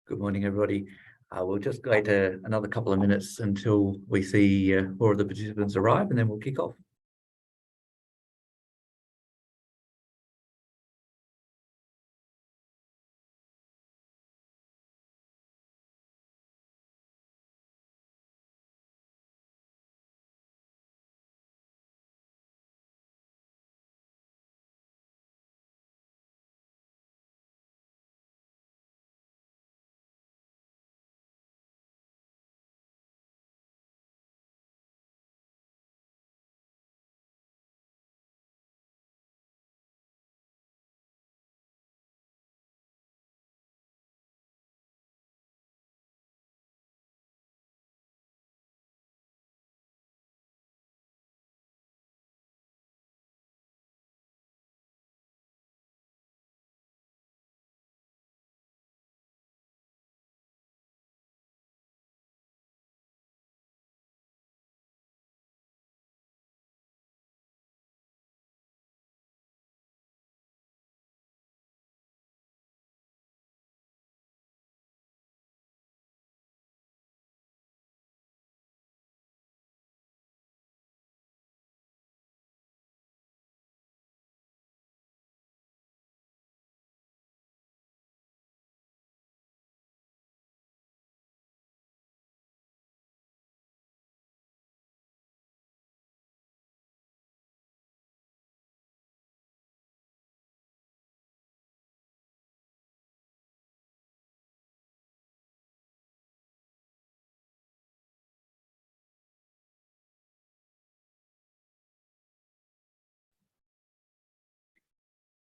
Good morning, everybody. We'll just wait another couple of minutes until we see more of the participants arrive, and then we'll kick off.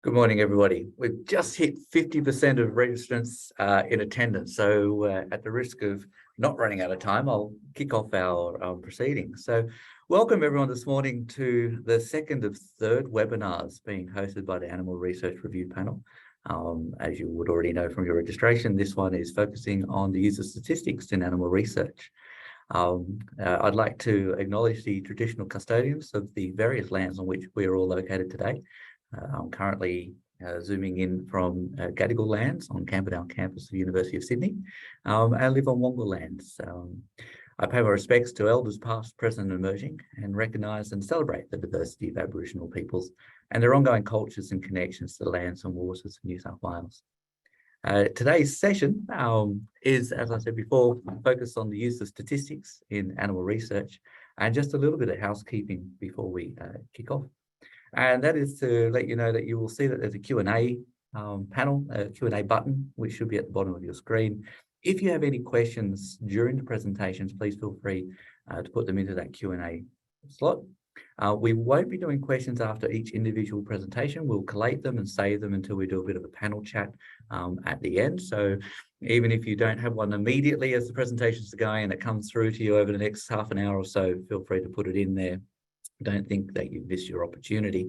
Good morning, everybody. We've just hit 50% of registrants in attendance. So at the risk of not running out of time, I'll kick off our proceedings. So welcome everyone this morning to the second of third webinars being hosted by the Animal Research Review Panel. As you would already know from your registration, this one is focusing on the use of statistics in animal research. I'd like to acknowledge the traditional custodians of the various lands on which we are all located today. I'm currently zooming in from Gadigal lands on Camperdown campus of the University of Sydney. I live on Wongal lands. I pay my respects to elders past, present and emerging, and recognise and celebrate the diversity of Aboriginal peoples and their ongoing cultures and connections to the lands and waters of New South Wales. Today's session is, as I said before, focused on the use of statistics in animal research, and just a little bit of housekeeping before we kick off. And that is to let you know that you will see that there's a Q&A panel, a Q&A button, which should be at the bottom of your screen. If you have any questions during the presentations, please feel free to put them into that Q&A slot. We won't be doing questions after each individual presentation. We'll collate them and save them until we do a bit of a panel chat at the end. So even if you don't have one immediately as the presentations are going and it comes through to you over the next half an hour or so, feel free to put it in there. Don't think that you've missed your opportunity.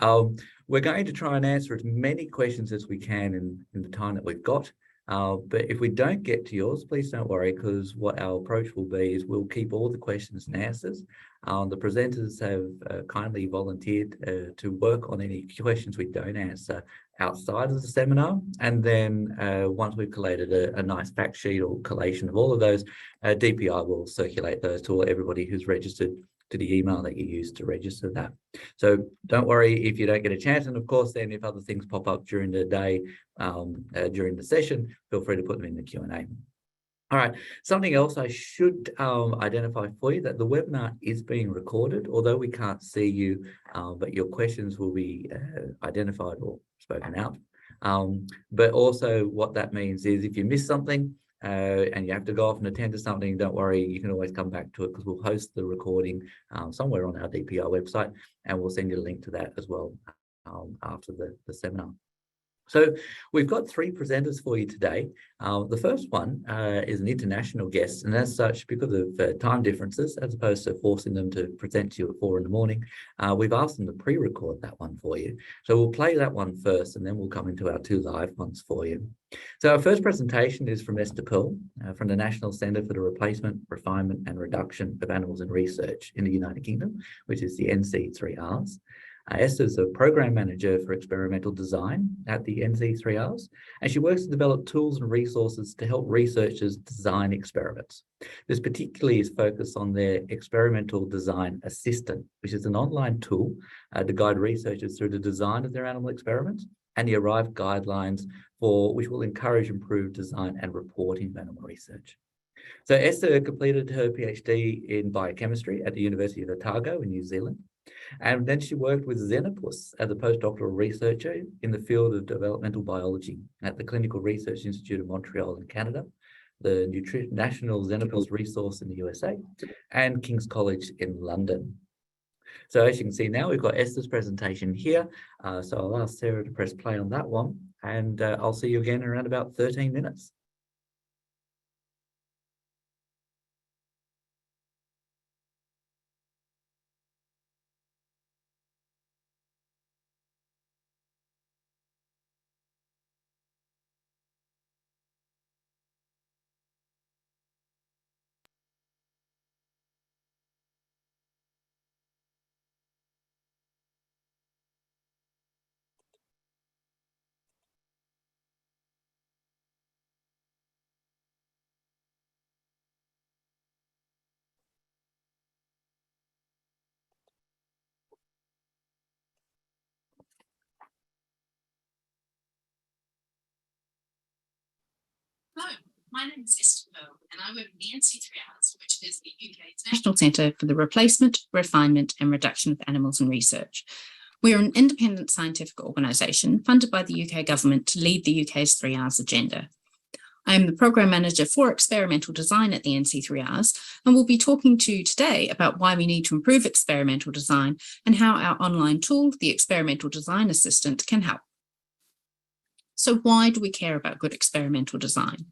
We're going to try and answer as many questions as we can in the time that we've got. But if we don't get to yours, please don't worry, because what our approach will be is we'll keep all the questions and answers. The presenters have kindly volunteered to work on any questions we don't answer outside of the seminar. And then once we've collated a nice fact sheet or collation of all of those, DPI will circulate those to everybody who's registered to the email that you use to register that. So don't worry if you don't get a chance. And of course, then if other things pop up during the day, during the session, feel free to put them in the Q&A. All right, something else I should identify for you, that the webinar is being recorded, although we can't see you, but your questions will be identified or spoken out. But also what that means is if you miss something, and you have to go off and attend to something, don't worry, you can always come back to it, because we'll host the recording somewhere on our DPI website, and we'll send you a link to that as well after the seminar. So we've got three presenters for you today. The first one is an international guest, and as such, because of time differences, as opposed to forcing them to present to you at 4 in the morning, we've asked them to pre-record that one for you. So we'll play that one first, and then we'll come into our two live ones for you. So our first presentation is from Esther Pearl, from the National Centre for the Replacement, Refinement and Reduction of Animals in Research in the United Kingdom, which is the NC3Rs. Esther is a program manager for experimental design at the NC3Rs, and she works to develop tools and resources to help researchers design experiments. This particularly is focused on their Experimental Design Assistant, which is an online tool to guide researchers through the design of their animal experiments and the ARRP guidelines which will encourage improved design and reporting of animal research. So Esther completed her PhD in biochemistry at the University of Otago in New Zealand. And then she worked with Xenopus as a postdoctoral researcher in the field of developmental biology at the Clinical Research Institute of Montreal in Canada, the National Xenopus Resource in the USA, and King's College in London. So as you can see now, we've got Esther's presentation here. So I'll ask Sarah to press play on that one, and I'll see you again in around about 13 minutes. Hello, my name is Esther Rove, and I work at the NC3Rs, which is the UK's National Centre for the Replacement, Refinement and Reduction of Animals in Research. We are an independent scientific organisation funded by the UK government to lead the UK's 3Rs agenda. I am the Programme Manager for Experimental Design at the NC3Rs, and will be talking to you today about why we need to improve experimental design and how our online tool, the Experimental Design Assistant, can help. So why do we care about good experimental design?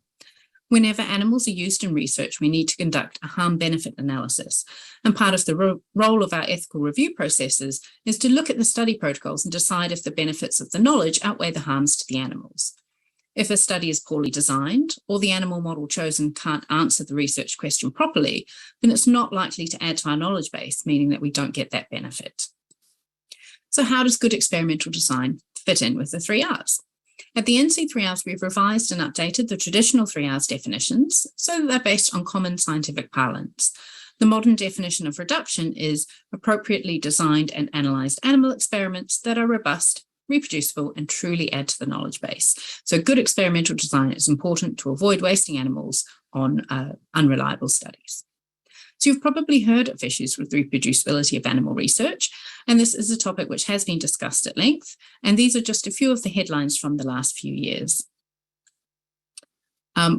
Whenever animals are used in research, we need to conduct a harm-benefit analysis. And part of the role of our ethical review processes is to look at the study protocols and decide if the benefits of the knowledge outweigh the harms to the animals. If a study is poorly designed or the animal model chosen can't answer the research question properly, then it's not likely to add to our knowledge base, meaning that we don't get that benefit. So how does good experimental design fit in with the 3Rs? At the NC3Rs, we've revised and updated the traditional 3Rs definitions so that they're based on common scientific parlance. The modern definition of reduction is appropriately designed and analysed animal experiments that are robust, reproducible, and truly add to the knowledge base. So good experimental design is important to avoid wasting animals on unreliable studies. So you've probably heard of issues with reproducibility of animal research, and this is a topic which has been discussed at length, and these are just a few of the headlines from the last few years.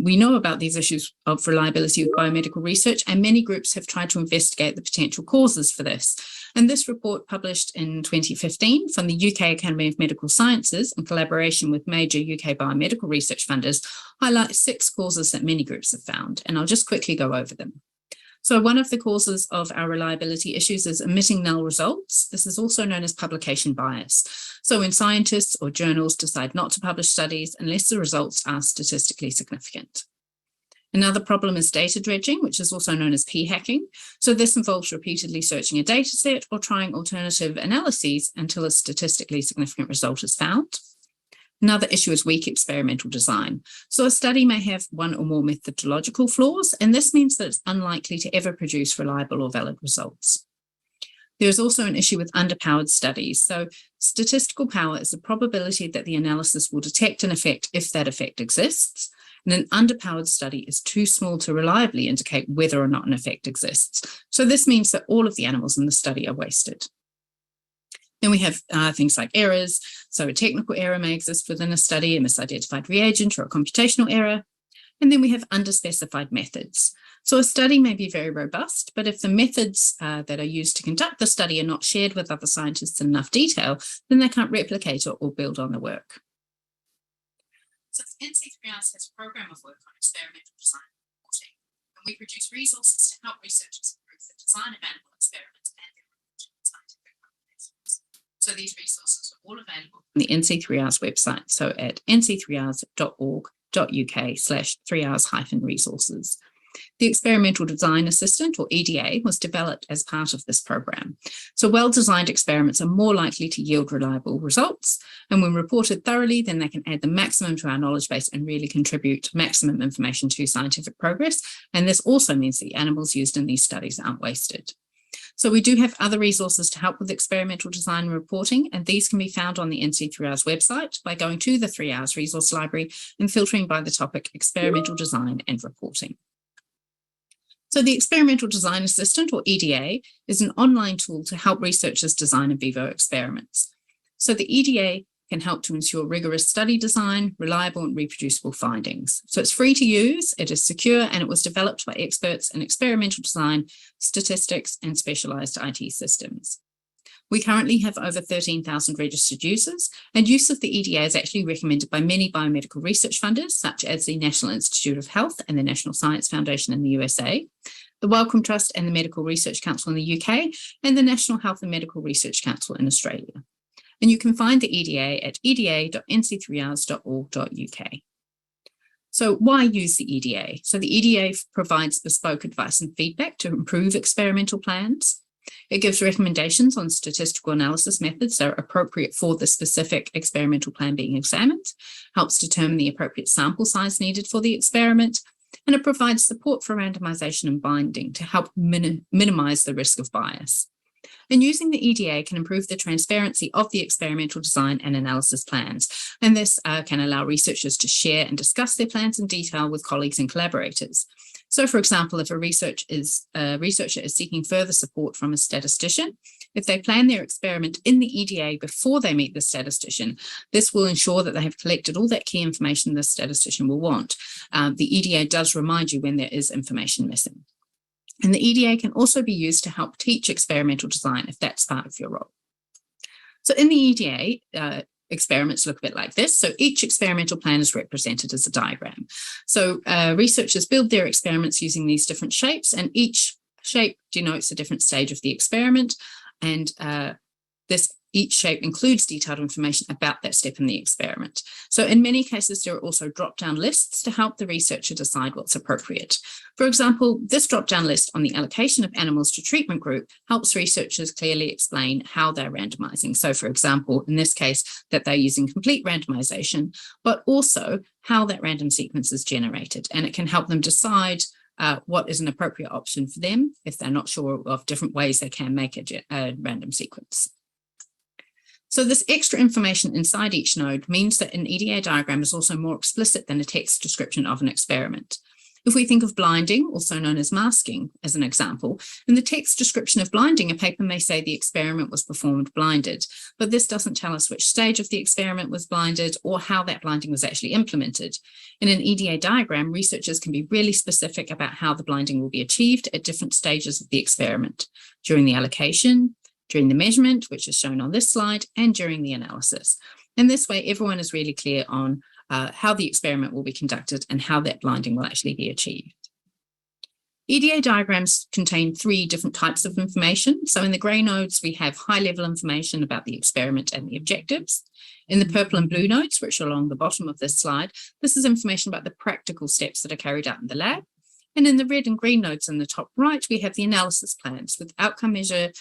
We know about these issues of reliability of biomedical research, and many groups have tried to investigate the potential causes for this. And this report, published in 2015 from the UK Academy of Medical Sciences in collaboration with major UK biomedical research funders, highlights 6 causes that many groups have found, and I'll just quickly go over them. So one of the causes of our reliability issues is omitting null results. This is also known as publication bias. So when scientists or journals decide not to publish studies unless the results are statistically significant. Another problem is data dredging, which is also known as p-hacking. So this involves repeatedly searching a data set or trying alternative analyses until a statistically significant result is found. Another issue is weak experimental design. So a study may have one or more methodological flaws, and this means that it's unlikely to ever produce reliable or valid results. There's also an issue with underpowered studies. So statistical power is the probability that the analysis will detect an effect if that effect exists. And an underpowered study is too small to reliably indicate whether or not an effect exists. So this means that all of the animals in the study are wasted. Then we have things like errors. So a technical error may exist within a study, a misidentified reagent or a computational error. And then we have underspecified methods. So a study may be very robust, but if the methods that are used to conduct the study are not shared with other scientists in enough detail, then they can't replicate it or build on the work. So the NC3Rs has a program of work on experimental design and reporting, and we produce resources to help researchers improve the design of animal experiments and their scientific publications. So these resources are all available on the NC3Rs website, so at nc3rs.org.uk/3rs-resources. The Experimental Design Assistant, or EDA, was developed as part of this program. So well-designed experiments are more likely to yield reliable results, and when reported thoroughly, then they can add the maximum to our knowledge base and really contribute maximum information to scientific progress. And this also means the animals used in these studies aren't wasted. So we do have other resources to help with experimental design and reporting, and these can be found on the NC3R's website by going to the 3R's resource library and filtering by the topic Experimental Design and Reporting. So the Experimental Design Assistant, or EDA, is an online tool to help researchers design in vivo experiments. So the EDA can help to ensure rigorous study design, reliable and reproducible findings. So it's free to use, it is secure, and it was developed by experts in experimental design, statistics, and specialized IT systems. We currently have over 13,000 registered users, and use of the EDA is actually recommended by many biomedical research funders, such as the National Institute of Health and the National Science Foundation in the USA, the Wellcome Trust and the Medical Research Council in the UK, and the National Health and Medical Research Council in Australia. And you can find the EDA at eda.nc3rs.org.uk. So why use the EDA? So the EDA provides bespoke advice and feedback to improve experimental plans. It gives recommendations on statistical analysis methods that are appropriate for the specific experimental plan being examined, helps determine the appropriate sample size needed for the experiment, and it provides support for randomization and binding to help minimize the risk of bias. And using the EDA can improve the transparency of the experimental design and analysis plans. And this can allow researchers to share and discuss their plans in detail with colleagues and collaborators. So, for example, if a researcher is seeking further support from a statistician, if they plan their experiment in the EDA before they meet the statistician, this will ensure that they have collected all that key information the statistician will want. The EDA does remind you when there is information missing. And the EDA can also be used to help teach experimental design if that's part of your role. So in the EDA, experiments look a bit like this. So each experimental plan is represented as a diagram. So researchers build their experiments using these different shapes, and each shape denotes a different stage of the experiment. And each shape includes detailed information about that step in the experiment. So in many cases, there are also drop-down lists to help the researcher decide what's appropriate. For example, this drop-down list on the allocation of animals to treatment group helps researchers clearly explain how they're randomizing. So for example, in this case, that they're using complete randomization, but also how that random sequence is generated. And it can help them decide what is an appropriate option for them if they're not sure of different ways they can make a random sequence. So this extra information inside each node means that an EDA diagram is also more explicit than a text description of an experiment. If we think of blinding, also known as masking, as an example, in the text description of blinding, a paper may say the experiment was performed blinded, but this doesn't tell us which stage of the experiment was blinded or how that blinding was actually implemented. In an EDA diagram, researchers can be really specific about how the blinding will be achieved at different stages of the experiment, during the allocation, during the measurement, which is shown on this slide, and during the analysis. And this way, everyone is really clear on how the experiment will be conducted and how that blinding will actually be achieved. EDA diagrams contain 3 different types of information. So in the grey nodes, we have high-level information about the experiment and the objectives. In the purple and blue nodes, which are along the bottom of this slide, this is information about the practical steps that are carried out in the lab. And in the red and green nodes in the top right, we have the analysis plans with outcome measure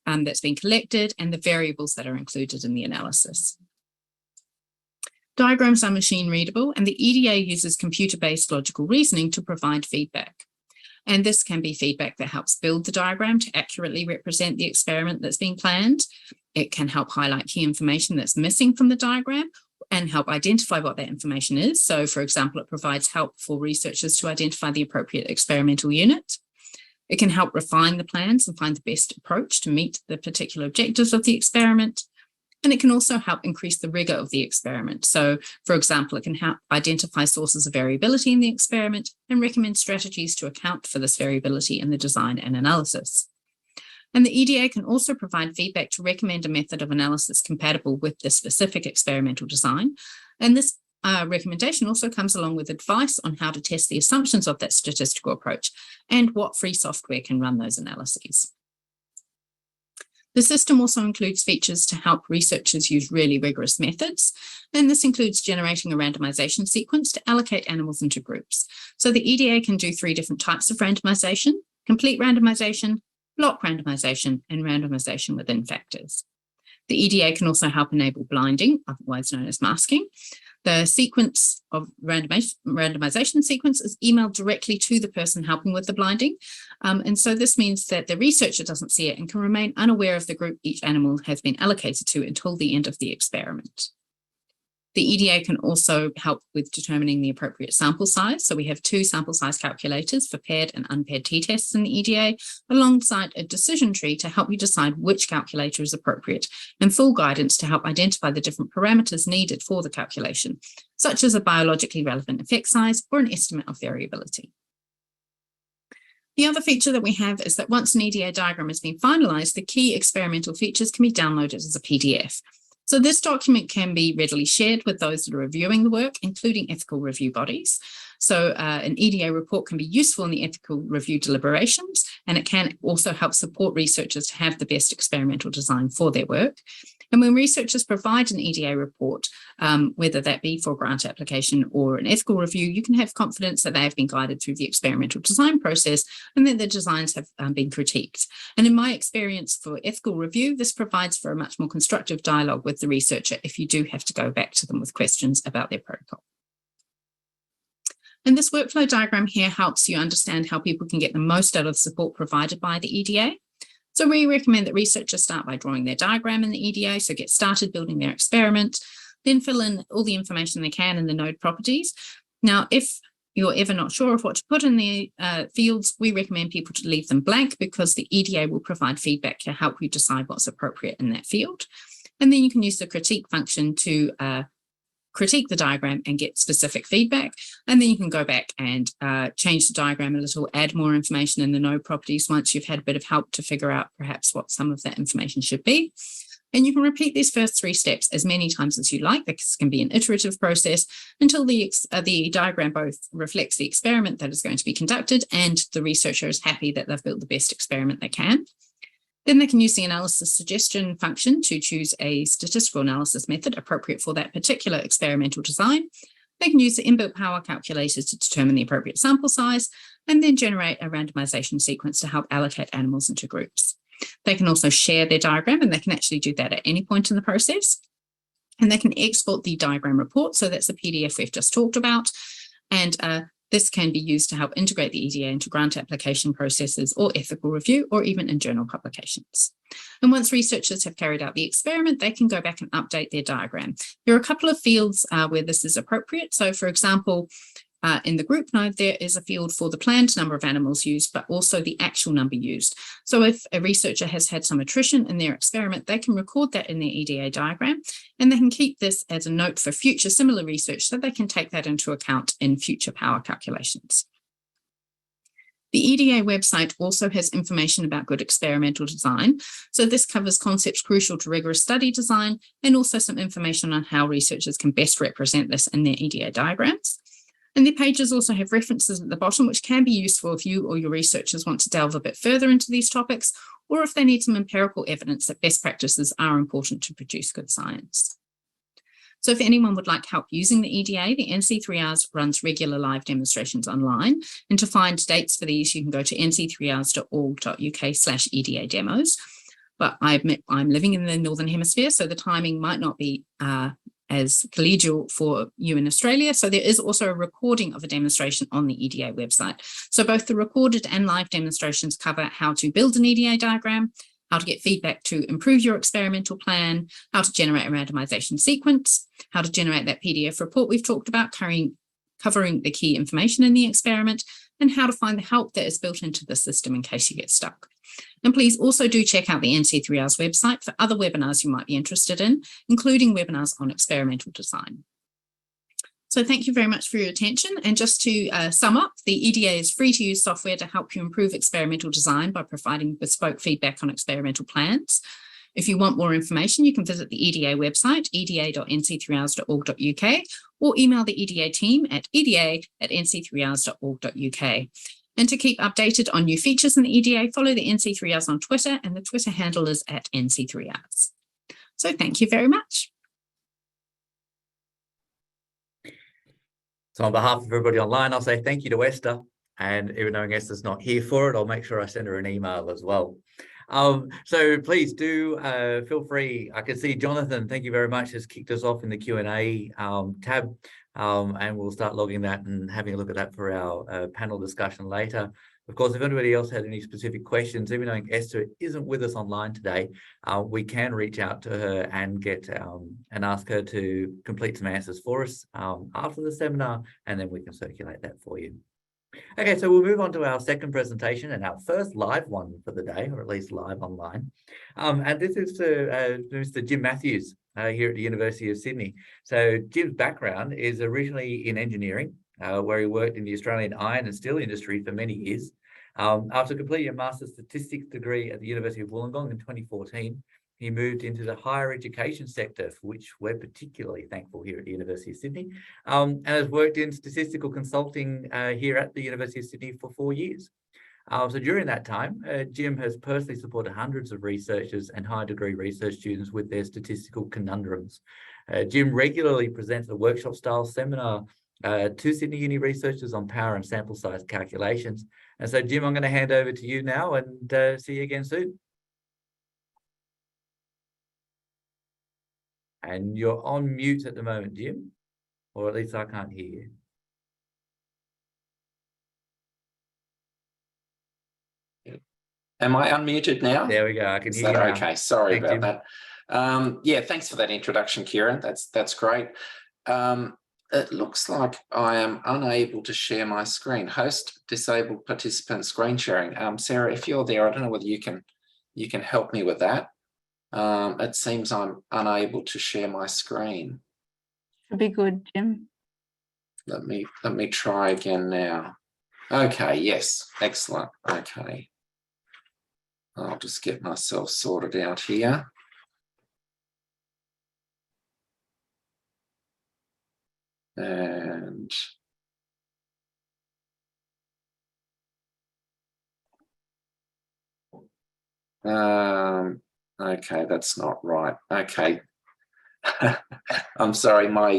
that's been collected and the variables that are included in the analysis. Diagrams are machine readable, and the EDA uses computer-based logical reasoning to provide feedback. And this can be feedback that helps build the diagram to accurately represent the experiment that's being planned. It can help highlight key information that's missing from the diagram and help identify what that information is. So, for example, it provides help for researchers to identify the appropriate experimental unit. It can help refine the plans and find the best approach to meet the particular objectives of the experiment. And it can also help increase the rigor of the experiment. So, for example, it can help identify sources of variability in the experiment and recommend strategies to account for this variability in the design and analysis. And the EDA can also provide feedback to recommend a method of analysis compatible with the specific experimental design. And this recommendation also comes along with advice on how to test the assumptions of that statistical approach and what free software can run those analyses. The system also includes features to help researchers use really rigorous methods, and this includes generating a randomization sequence to allocate animals into groups. So the EDA can do 3 different types of randomization: complete randomization, block randomization, and randomization within factors. The EDA can also help enable blinding, otherwise known as masking. The sequence of randomization sequence is emailed directly to the person helping with the blinding. And so this means that the researcher doesn't see it and can remain unaware of the group each animal has been allocated to until the end of the experiment. The EDA can also help with determining the appropriate sample size. So we have 2 sample size calculators for paired and unpaired t-tests in the EDA, alongside a decision tree to help you decide which calculator is appropriate, and full guidance to help identify the different parameters needed for the calculation, such as a biologically relevant effect size or an estimate of variability. The other feature that we have is that once an EDA diagram has been finalized, the key experimental features can be downloaded as a PDF. So this document can be readily shared with those that are reviewing the work, including ethical review bodies. So an EDA report can be useful in the ethical review deliberations, and it can also help support researchers to have the best experimental design for their work. And when researchers provide an EDA report, whether that be for a grant application or an ethical review, you can have confidence that they have been guided through the experimental design process and that the designs have been critiqued. And in my experience for ethical review, this provides for a much more constructive dialogue with the researcher if you do have to go back to them with questions about their protocol. And this workflow diagram here helps you understand how people can get the most out of the support provided by the EDA. So we recommend that researchers start by drawing their diagram in the EDA, so get started building their experiment, then fill in all the information they can in the node properties. Now, if you're ever not sure of what to put in the fields, we recommend people to leave them blank, because the EDA will provide feedback to help you decide what's appropriate in that field. And then you can use the critique function to critique the diagram and get specific feedback. And then you can go back and change the diagram a little, add more information in the node properties once you've had a bit of help to figure out perhaps what some of that information should be. And you can repeat these first 3 steps as many times as you like. This can be an iterative process until the diagram both reflects the experiment that is going to be conducted and the researcher is happy that they've built the best experiment they can. Then they can use the analysis suggestion function to choose a statistical analysis method appropriate for that particular experimental design. They can use the inbuilt power calculator to determine the appropriate sample size, and then generate a randomization sequence to help allocate animals into groups. They can also share their diagram, and they can actually do that at any point in the process. And they can export the diagram report. So that's the PDF we've just talked about. And this can be used to help integrate the EDA into grant application processes or ethical review, or even in journal publications. And once researchers have carried out the experiment, they can go back and update their diagram. There are a couple of fields where this is appropriate. So for example, in the group node, there is a field for the planned number of animals used, but also the actual number used. So if a researcher has had some attrition in their experiment, they can record that in their EDA diagram, and they can keep this as a note for future similar research so they can take that into account in future power calculations. The EDA website also has information about good experimental design. So this covers concepts crucial to rigorous study design, and also some information on how researchers can best represent this in their EDA diagrams. And the pages also have references at the bottom, which can be useful if you or your researchers want to delve a bit further into these topics, or if they need some empirical evidence that best practices are important to produce good science. So if anyone would like help using the EDA, the NC3Rs runs regular live demonstrations online. And to find dates for these, you can go to nc3rs.org.uk/EDA demos. But I admit I'm living in the Northern Hemisphere, so the timing might not be as collegial for you in Australia. So there is also a recording of a demonstration on the EDA website. So both the recorded and live demonstrations cover how to build an EDA diagram, how to get feedback to improve your experimental plan, how to generate a randomization sequence, how to generate that PDF report we've talked about, covering the key information in the experiment, and how to find the help that is built into the system in case you get stuck. And please also do check out the NC3Rs website for other webinars you might be interested in, including webinars on experimental design. So thank you very much for your attention. And just to sum up, the EDA is free to use software to help you improve experimental design by providing bespoke feedback on experimental plans. If you want more information, you can visit the EDA website, eda.nc3rs.org.uk, or email the EDA team at eda@nc3rs.org.uk. And to keep updated on new features in the EDA, follow the NC3Rs on Twitter, and the Twitter handle is @NC3Rs. So thank you very much. So on behalf of everybody online, I'll say thank you to Esther. And even though Esther's not here for it, I'll make sure I send her an email as well. So please do feel free. I can see Jonathan, thank you very much, has kicked us off in the Q&A tab. And we'll start logging that and having a look at that for our panel discussion later. Of course, if anybody else had any specific questions, even though Esther isn't with us online today, we can reach out to her and get and ask her to complete some answers for us after the seminar, and then we can circulate that for you. Okay, so we'll move on to our second presentation and our first live one for the day, or at least live online. And this is to Mr. Jim Matthews here at the University of Sydney. So Jim's background is originally in engineering, where he worked in the Australian iron and steel industry for many years. After completing a master's statistics degree at the University of Wollongong in 2014, he moved into the higher education sector, for which we're particularly thankful here at the University of Sydney, and has worked in statistical consulting here at the University of Sydney for 4 years. So during that time, Jim has personally supported hundreds of researchers and high degree research students with their statistical conundrums. Jim regularly presents a workshop style seminar to Sydney Uni researchers on power and sample size calculations. And so Jim, I'm going to hand over to you now, and see you again soon. And you're on mute at the moment, Jim, or at least I can't hear you. Am I unmuted now? There we go. I can hear you now. Okay, sorry Thanks, about that. Yeah, thanks for that introduction, Kieran. That's great. It looks like I am unable to share my screen. Host disabled participant screen sharing. Sarah, if you're there, I don't know whether you can help me with that. It seems I'm unable to share my screen. Should be good, Jim. Let me try again now. Okay, yes, excellent. Okay. I'll just get myself sorted out here. And okay, that's not right. Okay. I'm sorry, my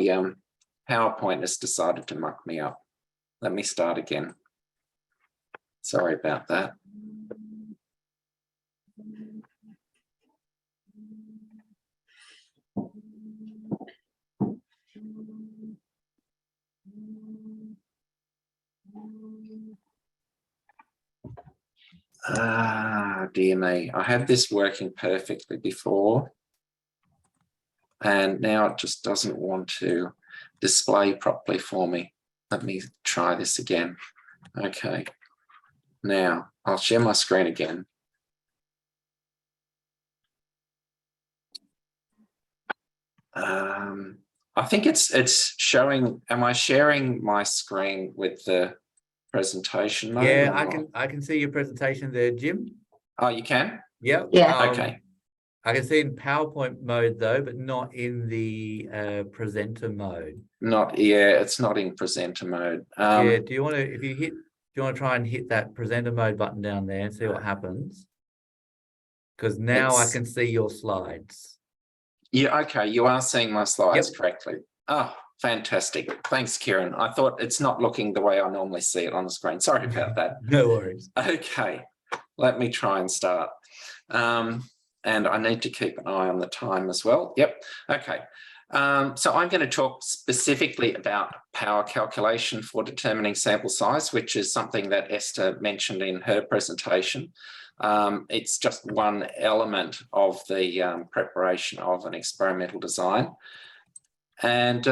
PowerPoint has decided to muck me up. Let me start again. Sorry about that. Dear me, I had this working perfectly before, and now it just doesn't want to display properly for me. Let me try this again. Okay, now I'll share my screen again. I think it's showing. Am I sharing my screen with the presentation mode? Yeah, I can see your presentation there, Jim. Oh, you can? Yep. Yeah. Okay. I can see in PowerPoint mode though, but not in the presenter mode. It's not in presenter mode. Yeah, do you want to try and hit that presenter mode button down there and see what happens? Because now I can see your slides. Yeah, okay, you are seeing my slides Yep. correctly. Oh, fantastic. Thanks, Kieran. I thought it's not looking the way I normally see it on the screen. Sorry about that. No worries. Okay, let me try and start. And I need to keep an eye on the time as well. Yep, okay. So I'm going to talk specifically about power calculation for determining sample size, which is something that Esther mentioned in her presentation. It's just one element of the preparation of an experimental design. And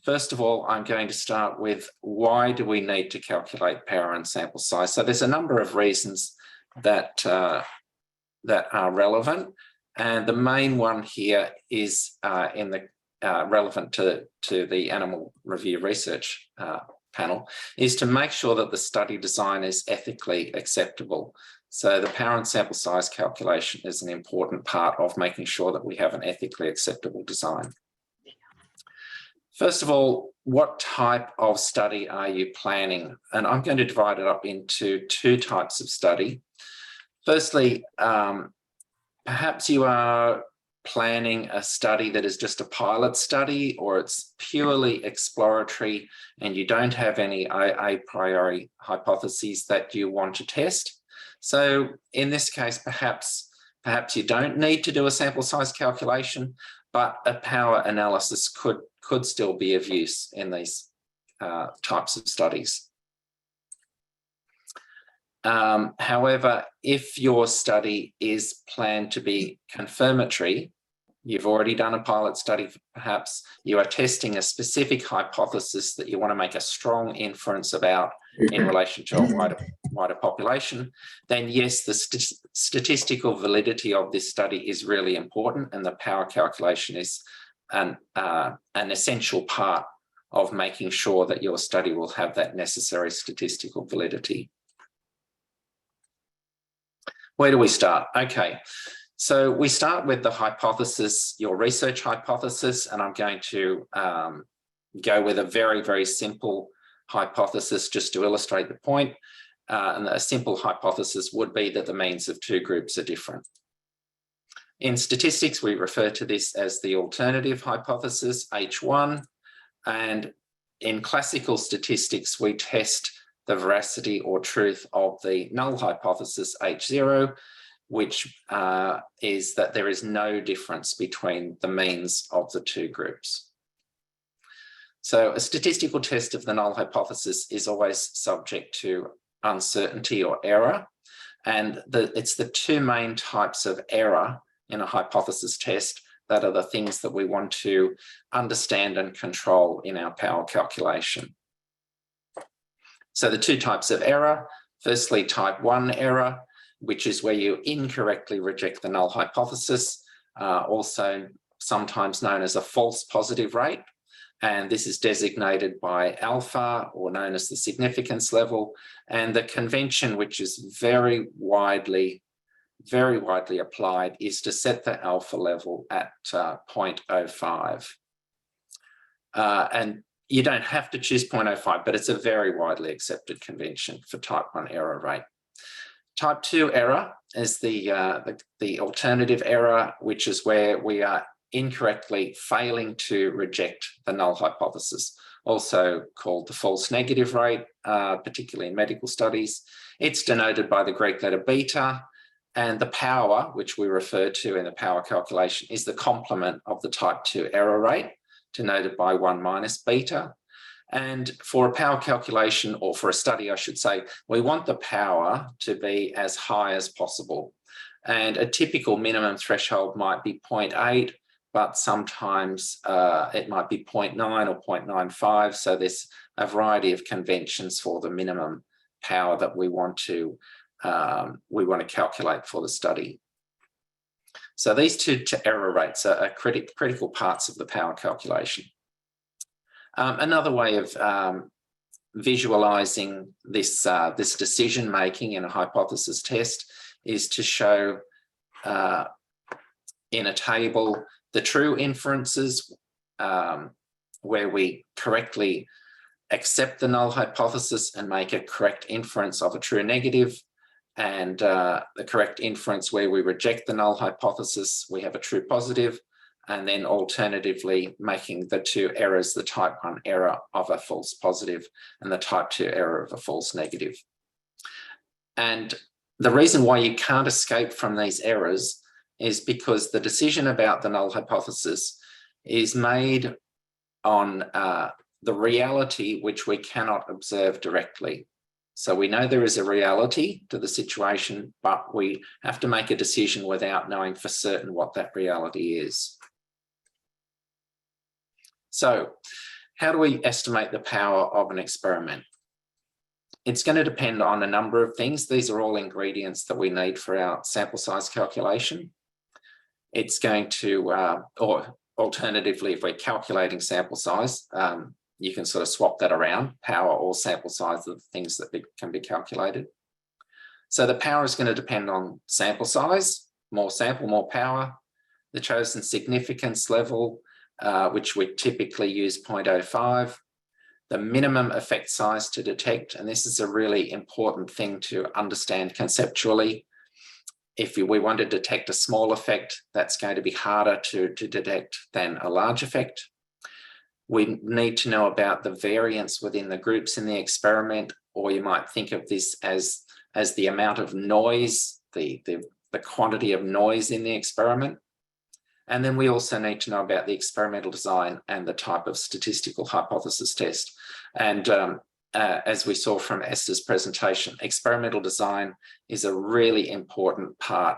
first of all, I'm going to start with why do we need to calculate power and sample size? So there's a number of reasons that that are relevant, and the main one here is relevant to the animal review research panel, is to make sure that the study design is ethically acceptable. So the power and sample size calculation is an important part of making sure that we have an ethically acceptable design. First of all, what type of study are you planning? And I'm going to divide it up into two types of study. Firstly, perhaps you are planning a study that is just a pilot study, or it's purely exploratory and you don't have any a priori hypotheses that you want to test. So in this case, perhaps you don't need to do a sample size calculation, but a power analysis could still be of use in these types of studies. However, if your study is planned to be confirmatory, you've already done a pilot study, perhaps you are testing a specific hypothesis that you want to make a strong inference about in relation to a wider population, then yes, the statistical validity of this study is really important, and the power calculation is an essential part of making sure that your study will have that necessary statistical validity. Where do we start? Okay, so we start with the hypothesis, your research hypothesis, and I'm going to go with a very, very simple hypothesis just to illustrate the point. And a simple hypothesis would be that the means of two groups are different. In statistics, we refer to this as the alternative hypothesis, H1, and in classical statistics, we test the veracity or truth of the null hypothesis, H0, which is that there is no difference between the means of the two groups. So a statistical test of the null hypothesis is always subject to uncertainty or error. And it's the two main types of error in a hypothesis test that are the things that we want to understand and control in our power calculation. So the two types of error, firstly, type 1 error, which is where you incorrectly reject the null hypothesis, also sometimes known as a false positive rate. And this is designated by alpha, or known as the significance level. And the convention, which is very widely applied, is to set the alpha level at 0.05. And you don't have to choose 0.05, but it's a very widely accepted convention for type 1 error rate. Type 2 error is the alternative error, which is where we are incorrectly failing to reject the null hypothesis, also called the false negative rate, particularly in medical studies. It's denoted by the Greek letter beta, and the power, which we refer to in the power calculation, is the complement of the type 2 error rate, denoted by 1 minus beta. And for a power calculation, or for a study, I should say, we want the power to be as high as possible. And a typical minimum threshold might be 0.8, but sometimes it might be 0.9 or 0.95. So there's a variety of conventions for the minimum power that we want to calculate for the study. So these two error rates are critical parts of the power calculation. Another way of visualizing this decision making in a hypothesis test is to show in a table the true inferences, where we correctly accept the null hypothesis and make a correct inference of a true negative, and the correct inference where we reject the null hypothesis, we have a true positive, and then alternatively making the two errors, the type 1 error of a false positive and the type 2 error of a false negative. And the reason why you can't escape from these errors is because the decision about the null hypothesis is made on the reality which we cannot observe directly. So we know there is a reality to the situation, but we have to make a decision without knowing for certain what that reality is. So how do we estimate the power of an experiment? It's going to depend on a number of things. These are all ingredients that we need for our sample size calculation. It's going to, or alternatively, if we're calculating sample size, you can sort of swap that around. Power or sample size are the things that can be calculated. So the power is going to depend on sample size, more sample, more power, the chosen significance level, which we typically use 0.05, the minimum effect size to detect, and this is a really important thing to understand conceptually. If we want to detect a small effect, that's going to be harder to detect than a large effect. We need to know about the variance within the groups in the experiment, or you might think of this as the amount of noise, the quantity of noise in the experiment. And then we also need to know about the experimental design and the type of statistical hypothesis test. And as we saw from Esther's presentation, experimental design is a really important part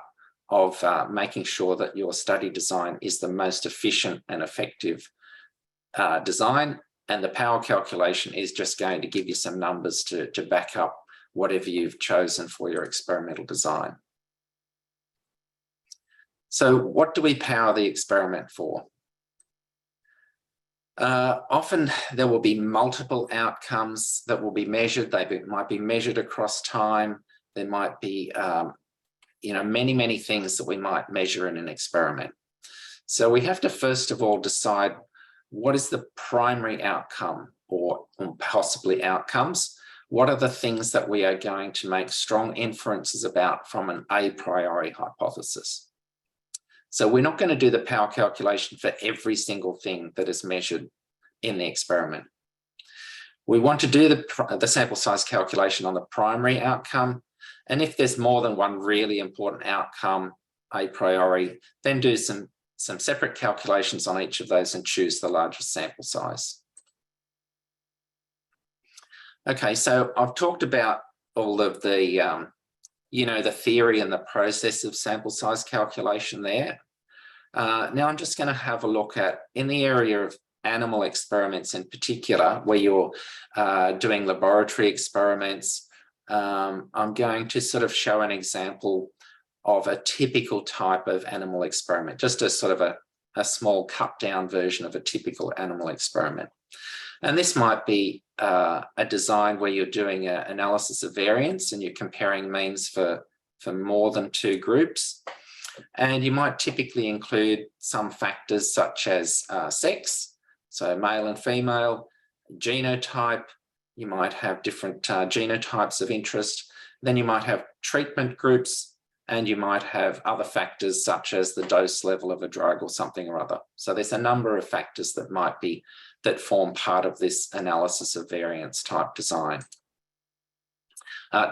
of making sure that your study design is the most efficient and effective design. And the power calculation is just going to give you some numbers to back up whatever you've chosen for your experimental design. So what do we power the experiment for? Often there will be multiple outcomes that will be measured. They might be measured across time. There might be many things that we might measure in an experiment. So we have to first of all decide what is the primary outcome, or possibly outcomes. What are the things that we are going to make strong inferences about from an a priori hypothesis? So we're not going to do the power calculation for every single thing that is measured in the experiment. We want to do the sample size calculation on the primary outcome. And if there's more than one really important outcome a priori, then do some separate calculations on each of those and choose the largest sample size. Okay, so I've talked about all of the the theory and the process of sample size calculation there. Now I'm just going to have a look at, in the area of animal experiments in particular, where you're doing laboratory experiments, I'm going to sort of show an example of a typical type of animal experiment, just a sort of a small cut down version of a typical animal experiment. And this might be a design where you're doing an analysis of variance and you're comparing means for more than two groups. And you might typically include some factors such as sex, so male and female, genotype. You might have different genotypes of interest. Then you might have treatment groups, and you might have other factors such as the dose level of a drug or something or other. So there's a number of factors that form part of this analysis of variance type design.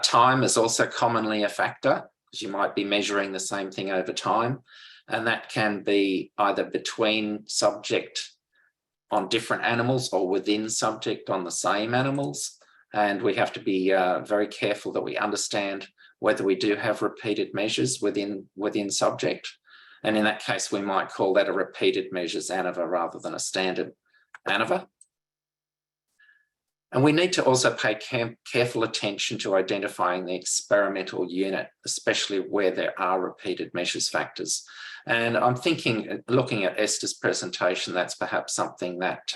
Time is also commonly a factor, because you might be measuring the same thing over time, and that can be either between subject on different animals or within subject on the same animals. And we have to be very careful that we understand whether we do have repeated measures within subject. And in that case, we might call that a repeated measures ANOVA rather than a standard ANOVA. And we need to also pay careful attention to identifying the experimental unit, especially where there are repeated measures factors. And I'm thinking, looking at Esther's presentation, that's perhaps something that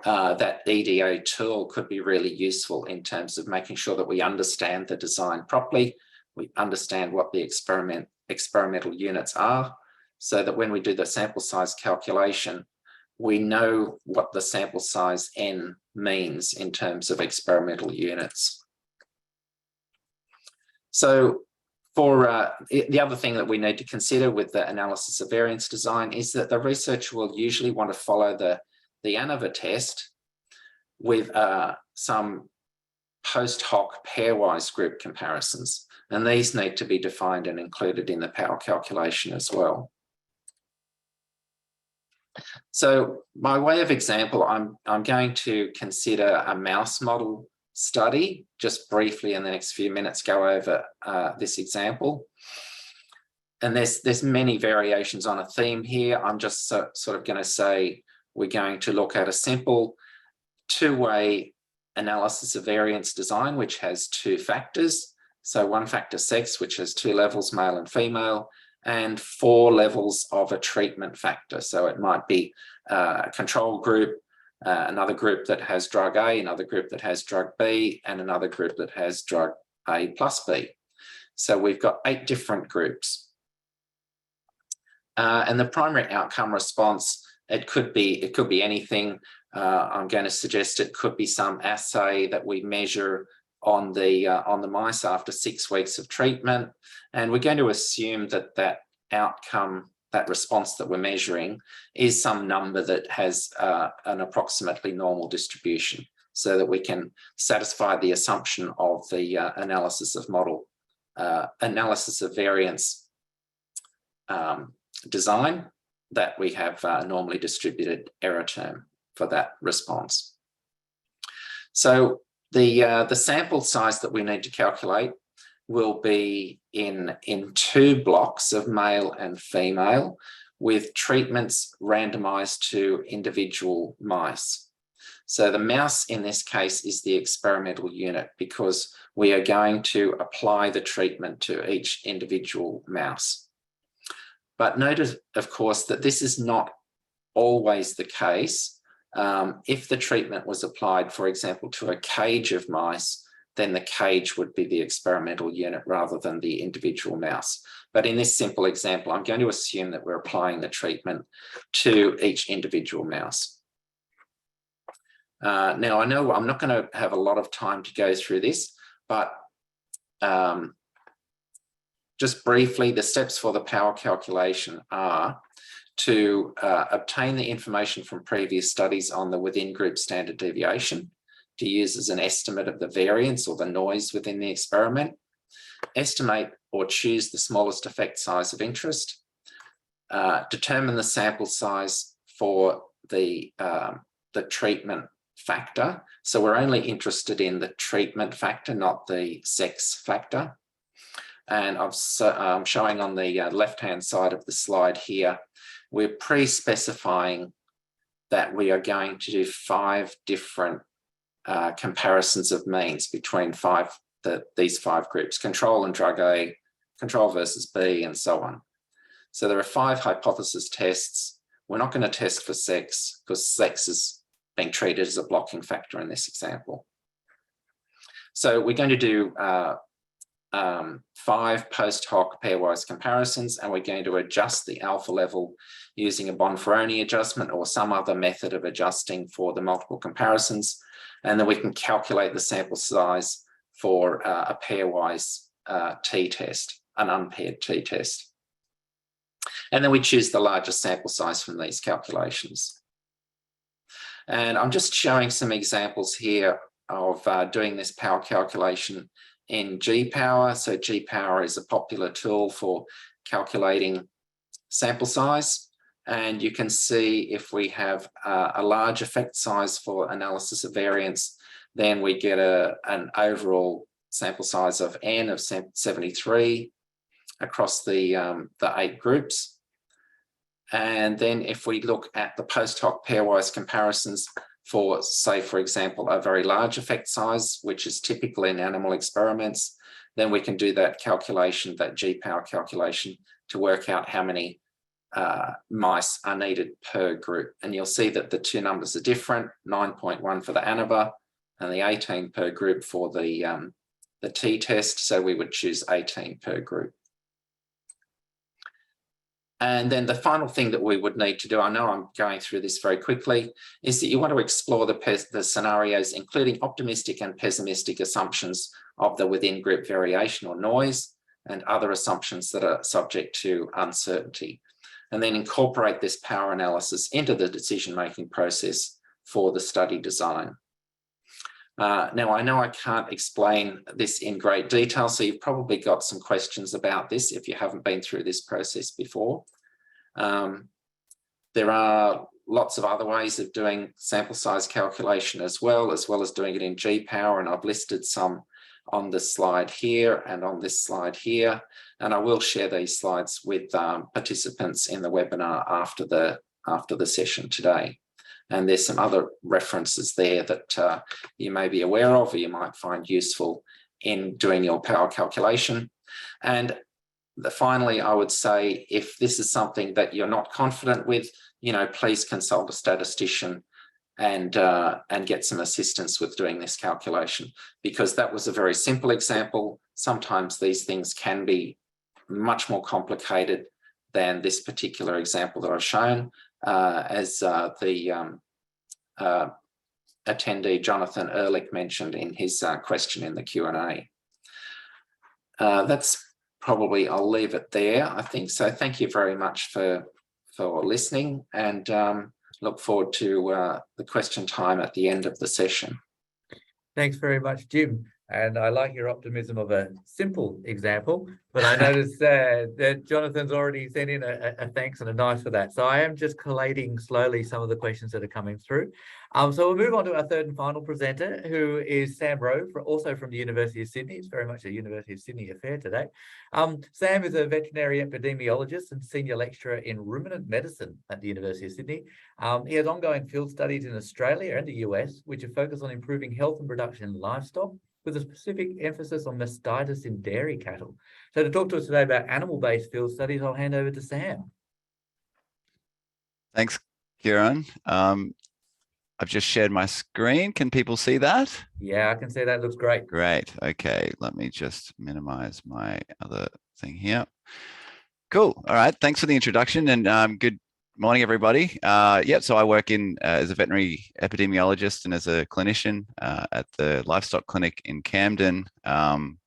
that EDA tool could be really useful in terms of making sure that we understand the design properly, we understand what the experimental units are, so that when we do the sample size calculation, we know what the sample size N means in terms of experimental units. So for the other thing that we need to consider with the analysis of variance design is that the researcher will usually want to follow the ANOVA test with some post hoc pairwise group comparisons. And these need to be defined and included in the power calculation as well. So by way of example, I'm going to consider a mouse model study, just briefly in the next few minutes go over this example. And there's many variations on a theme here. I'm just sort of going to say we're going to look at a simple two-way analysis of variance design, which has two factors. So one factor sex, which has two levels, male and female, and four levels of a treatment factor. So it might be a control group, another group that has drug A, another group that has drug B, and another group that has drug A plus B. So we've got 8 different groups. And the primary outcome response, it could be anything. I'm going to suggest it could be some assay that we measure on the mice after 6 weeks of treatment, and we're going to assume that that outcome, that response that we're measuring, is some number that has an approximately normal distribution, so that we can satisfy the assumption of the analysis of variance design, that we have a normally distributed error term for that response. So the sample size that we need to calculate will be in 2 blocks of male and female, with treatments randomized to individual mice. So the mouse in this case is the experimental unit, because we are going to apply the treatment to each individual mouse. But notice, of course, that this is not always the case. If the treatment was applied, for example, to a cage of mice, then the cage would be the experimental unit rather than the individual mouse. But in this simple example, I'm going to assume that we're applying the treatment to each individual mouse. Now, I know I'm not going to have a lot of time to go through this, but just briefly, the steps for the power calculation are to obtain the information from previous studies on the within group standard deviation, to use as an estimate of the variance or the noise within the experiment, estimate or choose the smallest effect size of interest, determine the sample size for the treatment factor. So we're only interested in the treatment factor, not the sex factor. And I'm showing on the left-hand side of the slide here, we're pre-specifying that we are going to do 5 different comparisons of means between these 5 groups: control and drug A, control versus B, and so on. So there are 5 hypothesis tests. We're not going to test for sex, because sex is being treated as a blocking factor in this example. So we're going to do 5 post hoc pairwise comparisons, and we're going to adjust the alpha level using a Bonferroni adjustment or some other method of adjusting for the multiple comparisons. And then we can calculate the sample size for a pairwise t-test, an unpaired t-test. And then we choose the largest sample size from these calculations. And I'm just showing some examples here of doing this power calculation in G-Power. So G-Power is a popular tool for calculating sample size. And you can see if we have a large effect size for analysis of variance, then we get an overall sample size of N of 73 across the 8 groups. And then if we look at the post hoc pairwise comparisons for, say, for example, a very large effect size, which is typical in animal experiments, then we can do that calculation, that G-Power calculation, to work out how many mice are needed per group. And you'll see that the 2 numbers are different: 9.1 for the ANOVA and the 18 per group for the t-test. So we would choose 18 per group. And then the final thing that we would need to do, I know I'm going through this very quickly, is that you want to explore the scenarios, including optimistic and pessimistic assumptions of the within group variation or noise, and other assumptions that are subject to uncertainty, and then incorporate this power analysis into the decision-making process for the study design. Now, I know I can't explain this in great detail, so you've probably got some questions about this if you haven't been through this process before. There are lots of other ways of doing sample size calculation as well as doing it in G-Power, and I've listed some on this slide here and on this slide here, and I will share these slides with participants in the webinar after the session today. And there's some other references there that you may be aware of or you might find useful in doing your power calculation. And finally, I would say, if this is something that you're not confident with, please consult a statistician and get some assistance with doing this calculation, because that was a very simple example. Sometimes these things can be much more complicated than this particular example that I've shown, as attendee Jonathan Ehrlich mentioned in his question in the Q&A. That's probably, I'll leave it there, I think. So thank you very much for listening, and look forward to the question time at the end of the session. Thanks very much, Jim. And I like your optimism of a simple example, but I noticed that Jonathan's already sent in a thanks and a nice for that. So I am just collating slowly some of the questions that are coming through. So we'll move on to our third and final presenter, who is Sam Rove, also from the University of Sydney. It's very much a University of Sydney affair today. Sam is a veterinary epidemiologist and senior lecturer in ruminant medicine at the University of Sydney. He has ongoing field studies in Australia and the US, which are focused on improving health and production in livestock, with a specific emphasis on mastitis in dairy cattle. So to talk to us today about animal-based field studies, I'll hand over to Sam. Thanks, Kieran. I've just shared my screen. Can people see that? Yeah, I can see that. Looks great. Great. Okay, let me just minimize my other thing here. Cool. All right. Thanks for the introduction, and good morning, everybody. So I work as a veterinary epidemiologist and as a clinician at the livestock clinic in Camden. And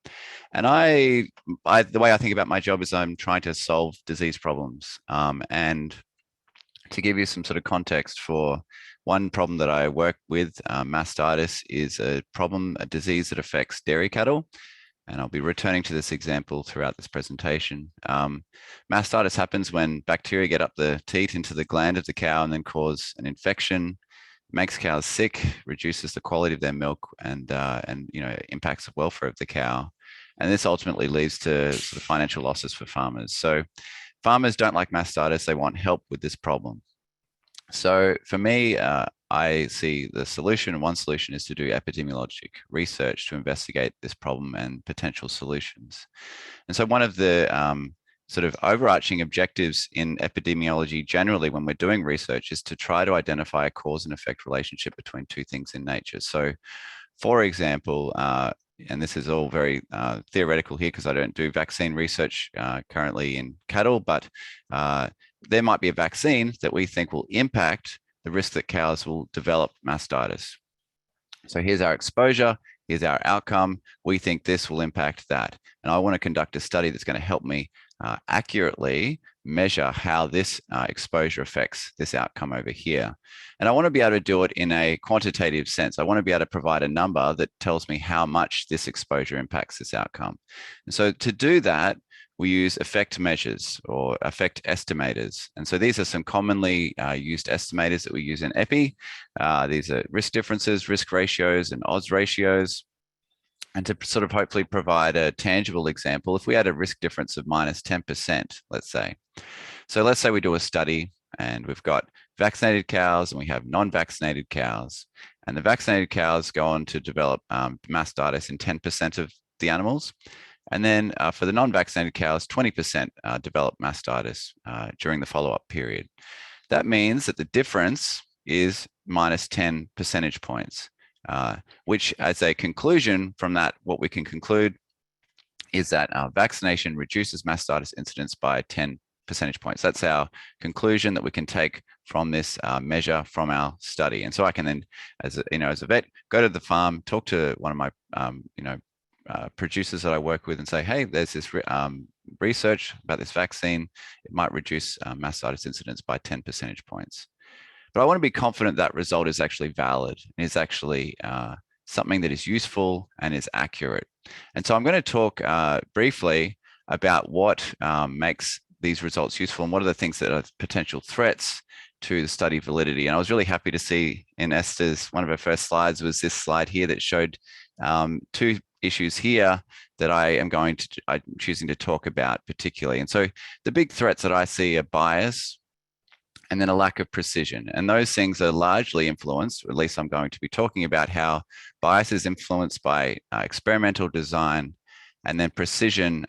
the way I think about my job is I'm trying to solve disease problems. And to give you some sort of context for one problem that I work with, mastitis is a disease that affects dairy cattle. And I'll be returning to this example throughout this presentation. Mastitis happens when bacteria get up the teat into the gland of the cow and then cause an infection, makes cows sick, reduces the quality of their milk, and impacts the welfare of the cow. And this ultimately leads to sort of financial losses for farmers. So farmers don't like mastitis. They want help with this problem. So for me, I see the solution, and one solution is to do epidemiologic research to investigate this problem and potential solutions. And so one of the sort of overarching objectives in epidemiology generally when we're doing research is to try to identify a cause and effect relationship between two things in nature. So for example, and this is all very theoretical here because I don't do vaccine research currently in cattle, but there might be a vaccine that we think will impact the risk that cows will develop mastitis. So here's our exposure, here's our outcome. We think this will impact that. And I want to conduct a study that's going to help me accurately measure how this exposure affects this outcome over here. And I want to be able to do it in a quantitative sense. I want to be able to provide a number that tells me how much this exposure impacts this outcome. And so to do that, we use effect measures or effect estimators. And so these are some commonly used estimators that we use in epi. These are risk differences, risk ratios, and odds ratios. And to sort of hopefully provide a tangible example, if we had a risk difference of minus 10%, let's say. So let's say we do a study and we've got vaccinated cows and we have non-vaccinated cows. And the vaccinated cows go on to develop mastitis in 10% of the animals. And then for the non-vaccinated cows, 20% develop mastitis during the follow-up period. That means that the difference is minus 10 percentage points, which as a conclusion from that, what we can conclude is that vaccination reduces mastitis incidence by 10 percentage points. That's our conclusion that we can take from this measure from our study. And so I can then, as a vet, go to the farm, talk to one of my, producers that I work with and say, hey, there's this research about this vaccine. It might reduce mastitis incidence by 10 percentage points. But I want to be confident that result is actually valid and is actually something that is useful and is accurate. And so I'm going to talk briefly about what makes these results useful and what are the things that are potential threats to the study validity. And I was really happy to see in Esther's, one of her first slides was this slide here that showed two issues here that I'm choosing to talk about particularly. And so the big threats that I see are bias and then a lack of precision. And those things are largely influenced, or at least I'm going to be talking about how bias is influenced by experimental design and then precision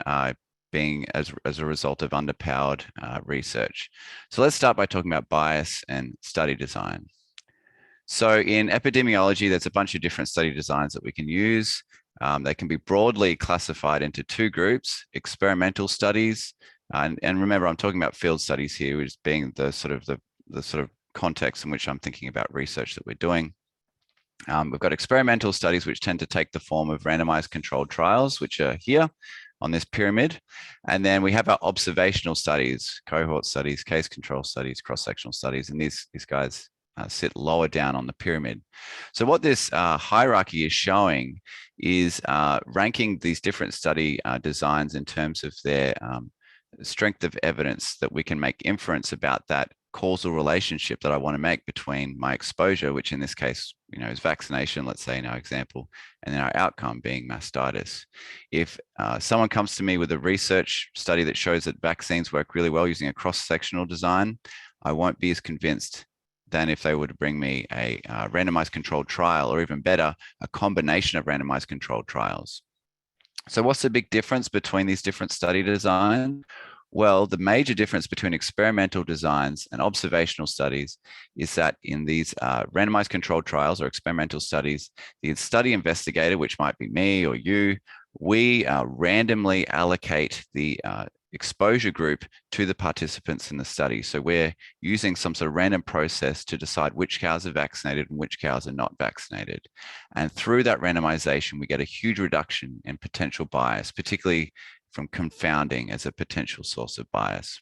being as a result of underpowered research. So let's start by talking about bias and study design. So in epidemiology, there's a bunch of different study designs that we can use. They can be broadly classified into two groups: experimental studies, and remember, I'm talking about field studies here, which being the sort of context in which I'm thinking about research that we're doing. We've got experimental studies, which tend to take the form of randomized controlled trials, which are here on this pyramid. And then we have our observational studies, cohort studies, case control studies, cross-sectional studies, and these guys sit lower down on the pyramid. So what this hierarchy is showing is ranking these different study designs in terms of their strength of evidence that we can make inference about that causal relationship that I want to make between my exposure, which in this case, is vaccination, let's say in our example, and then our outcome being mastitis. If someone comes to me with a research study that shows that vaccines work really well using a cross-sectional design, I won't be as convinced than if they were to bring me a randomized controlled trial, or even better, a combination of randomized controlled trials. So what's the big difference between these different study designs? Well, the major difference between experimental designs and observational studies is that in these randomized controlled trials or experimental studies, the study investigator, which might be me or you, we randomly allocate the exposure group to the participants in the study. So we're using some sort of random process to decide which cows are vaccinated and which cows are not vaccinated. And through that randomization, we get a huge reduction in potential bias, particularly from confounding as a potential source of bias.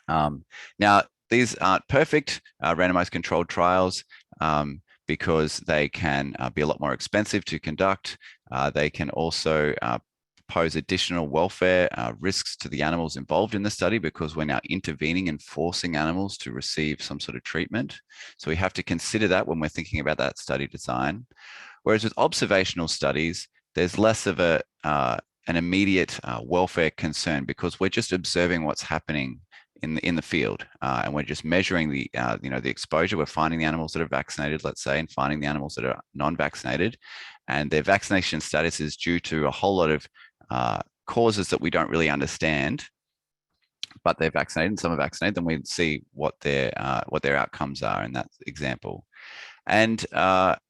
Now, these aren't perfect randomized controlled trials because they can be a lot more expensive to conduct. They can also pose additional welfare risks to the animals involved in the study, because we're now intervening and forcing animals to receive some sort of treatment. So we have to consider that when we're thinking about that study design. Whereas with observational studies, there's less of an immediate welfare concern, because we're just observing what's happening in the field, and we're just measuring the the exposure. We're finding the animals that are vaccinated, let's say, and finding the animals that are non-vaccinated, and their vaccination status is due to a whole lot of causes that we don't really understand, but they're vaccinated and some are vaccinated. Then we see what their outcomes are in that example. And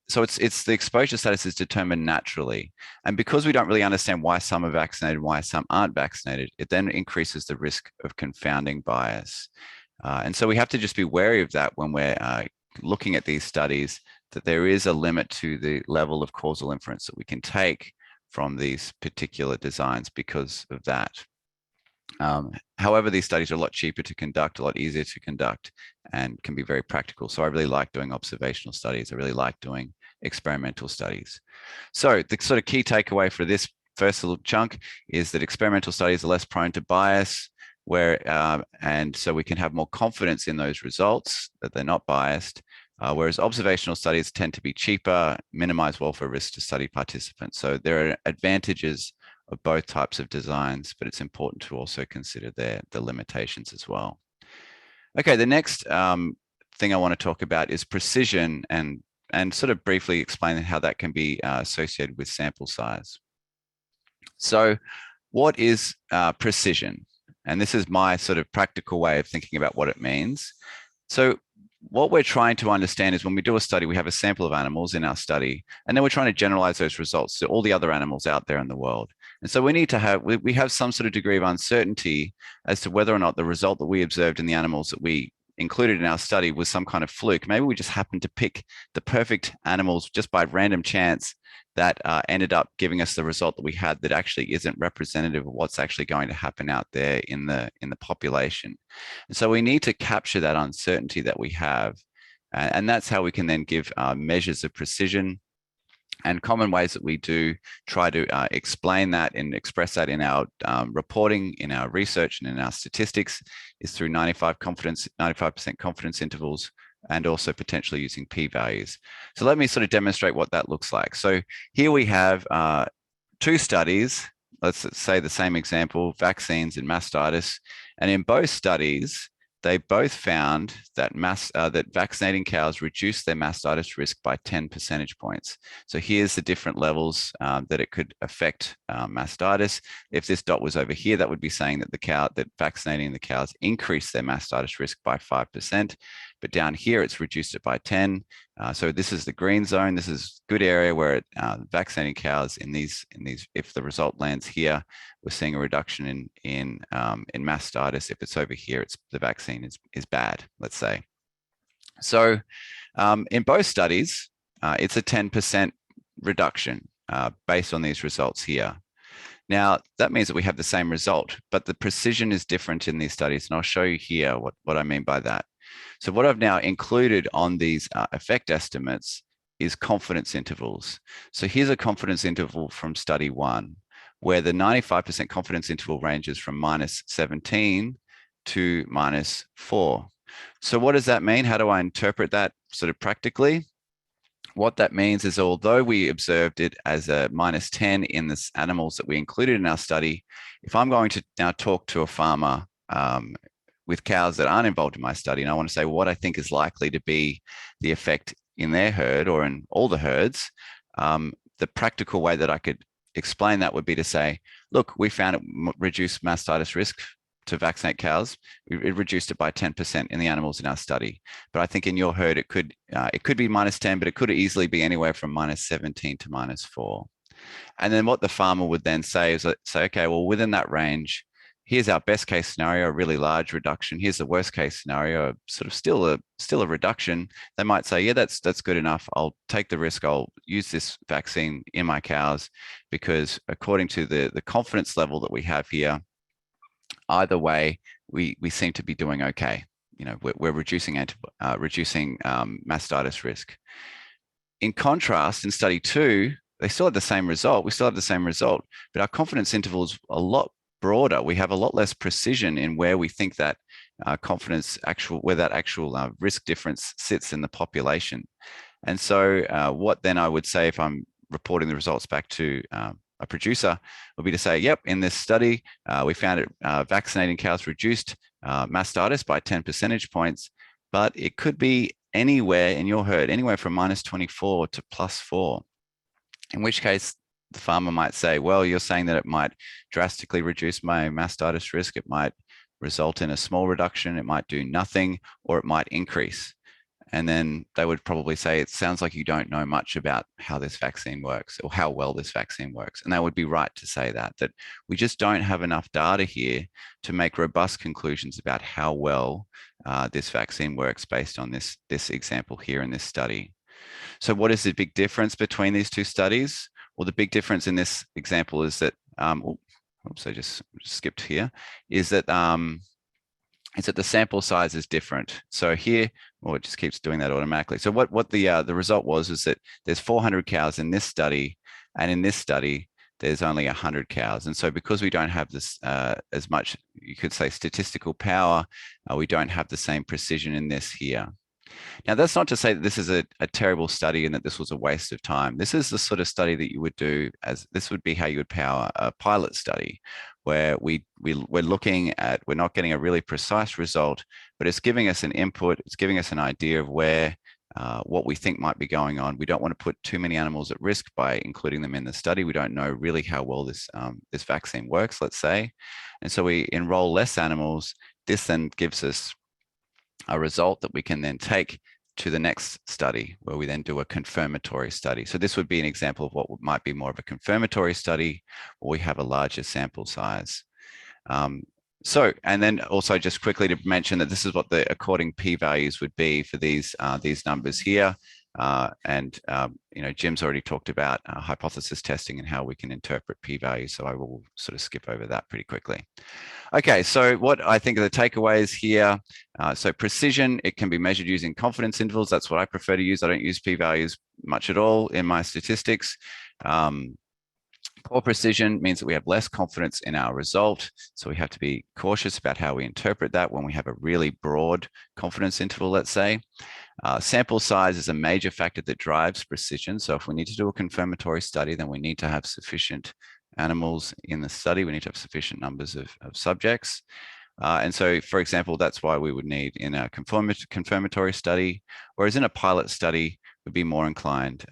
so it's the exposure status is determined naturally. And because we don't really understand why some are vaccinated and why some aren't vaccinated, it then increases the risk of confounding bias. And so we have to just be wary of that when we're looking at these studies, that there is a limit to the level of causal inference that we can take from these particular designs because of that. However, these studies are a lot cheaper to conduct, a lot easier to conduct, and can be very practical. So I really like doing observational studies. I really like doing experimental studies. So the sort of key takeaway for this first little chunk is that experimental studies are less prone to bias, and so we can have more confidence in those results, that they're not biased. Whereas observational studies tend to be cheaper, minimize welfare risks to study participants. So there are advantages of both types of designs, but it's important to also consider the limitations as well. Okay, the next thing I want to talk about is precision, and sort of briefly explain how that can be associated with sample size. So what is precision? And this is my sort of practical way of thinking about what it means. So what we're trying to understand is when we do a study, we have a sample of animals in our study, and then we're trying to generalize those results to all the other animals out there in the world. And so we need to have, we have some sort of degree of uncertainty as to whether or not the result that we observed in the animals that we included in our study was some kind of fluke. Maybe we just happened to pick the perfect animals just by random chance that ended up giving us the result that we had that actually isn't representative of what's actually going to happen out there in the population. And so we need to capture that uncertainty that we have. And that's how we can then give measures of precision. And common ways that we do try to explain that and express that in our reporting, in our research, and in our statistics is through 95% confidence intervals, and also potentially using p-values. So let me sort of demonstrate what that looks like. So here we have two studies. Let's say the same example, vaccines and mastitis. And in both studies, they both found that that vaccinating cows reduced their mastitis risk by 10 percentage points. So here's the different levels that it could affect mastitis. If this dot was over here, that would be saying that vaccinating the cows increased their mastitis risk by 5%. But down here, it's reduced it by 10. So this is the green zone. This is a good area where vaccinating cows in these, if the result lands here, we're seeing a reduction in mastitis. If it's over here, the vaccine is bad, let's say. So in both studies, it's a 10% reduction based on these results here. Now, that means that we have the same result, but the precision is different in these studies. And I'll show you here what I mean by that. So what I've now included on these effect estimates is confidence intervals. So here's a confidence interval from study 1, where the 95% confidence interval ranges from -17 to -4. So what does that mean? How do I interpret that sort of practically? What that means is, although we observed it as a -10 in the animals that we included in our study, if I'm going to now talk to a farmer with cows that aren't involved in my study, and I want to say what I think is likely to be the effect in their herd or in all the herds, the practical way that I could explain that would be to say, look, we found it reduced mastitis risk to vaccinate cows. It reduced it by 10% in the animals in our study. But I think in your herd, it could be -10, but it could easily be anywhere from -17 to -4. And then what the farmer would then say is, say, okay, well, within that range, here's our best case scenario, a really large reduction. Here's the worst case scenario, sort of still a reduction. They might say, yeah, that's good enough. I'll take the risk. I'll use this vaccine in my cows because according to the confidence level that we have here, either way, we seem to be doing okay. You know, we're reducing mastitis risk. In contrast, in study 2, they still have the same result. We still have the same result, but our confidence interval is a lot broader. We have a lot less precision in where we think that where that actual risk difference sits in the population. And so what then I would say if I'm reporting the results back to a producer would be to say, yep, in this study, we found it vaccinating cows reduced mastitis by 10 percentage points, but it could be anywhere in your herd, anywhere from -24 to +4, in which case the farmer might say, well, you're saying that it might drastically reduce my mastitis risk. It might result in a small reduction. It might do nothing, or it might increase. And then they would probably say, it sounds like you don't know much about how this vaccine works or how well this vaccine works. And they would be right to say that we just don't have enough data here to make robust conclusions about how well this vaccine works based on this example here in this study. So what is the big difference between these two studies? Well, the big difference in this example is that, oops, I just skipped here, is that the sample size is different. So here, well, it just keeps doing that automatically. So what the result was is that there's 400 cows in this study, and in this study, there's only 100 cows. And so because we don't have this as much, you could say, statistical power, we don't have the same precision in this here. Now, that's not to say that this is a terrible study and that this was a waste of time. This is the sort of study that you would do this would be how you would power a pilot study, where we're looking at, we're not getting a really precise result, but it's giving us an input. It's giving us an idea of where what we think might be going on. We don't want to put too many animals at risk by including them in the study. We don't know really how well this vaccine works, let's say. And so we enroll less animals. This then gives us a result that we can then take to the next study, where we then do a confirmatory study. So this would be an example of what might be more of a confirmatory study, where we have a larger sample size. And then also just quickly to mention that this is what the according p-values would be for these numbers here. Jim's already talked about hypothesis testing and how we can interpret p-values, so I will sort of skip over that pretty quickly. Okay, so what I think are the takeaways here. So precision, it can be measured using confidence intervals. That's what I prefer to use. I don't use p-values much at all in my statistics. Poor precision means that we have less confidence in our result. So we have to be cautious about how we interpret that when we have a really broad confidence interval, let's say. Sample size is a major factor that drives precision. So if we need to do a confirmatory study, then we need to have sufficient animals in the study. We need to have sufficient numbers of subjects. And so, for example, that's why we would need in a confirmatory study, whereas in a pilot study, we'd be more inclined,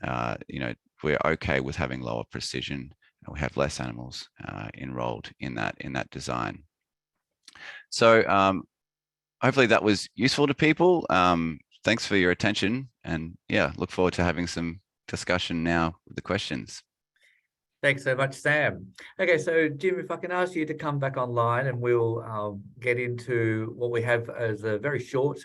we're okay with having lower precision. We have less animals enrolled in that design. So hopefully that was useful to people. Thanks for your attention, and yeah, look forward to having some discussion now with the questions. Thanks so much, Sam. Okay, so Jim, if I can ask you to come back online and we'll get into what we have as a very short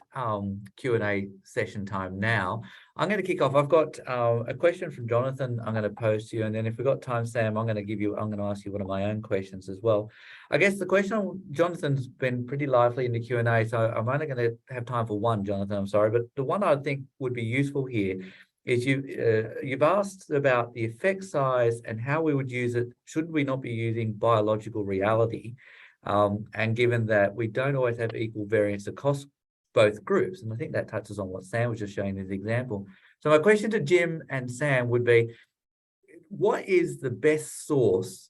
Q&A session time now. I'm going to kick off. I've got a question from Jonathan I'm going to pose to you, and then if we've got time, Sam, I'm going to ask you one of my own questions as well. I guess the question, Jonathan's been pretty lively in the Q&A, so I'm only going to have time for one, Jonathan, I'm sorry, but the one I think would be useful here is you've asked about the effect size and how we would use it. Should we not be using biological reality? And given that we don't always have equal variance across both groups, and I think that touches on what Sam was just showing as an example. So my question to Jim and Sam would be, what is the best source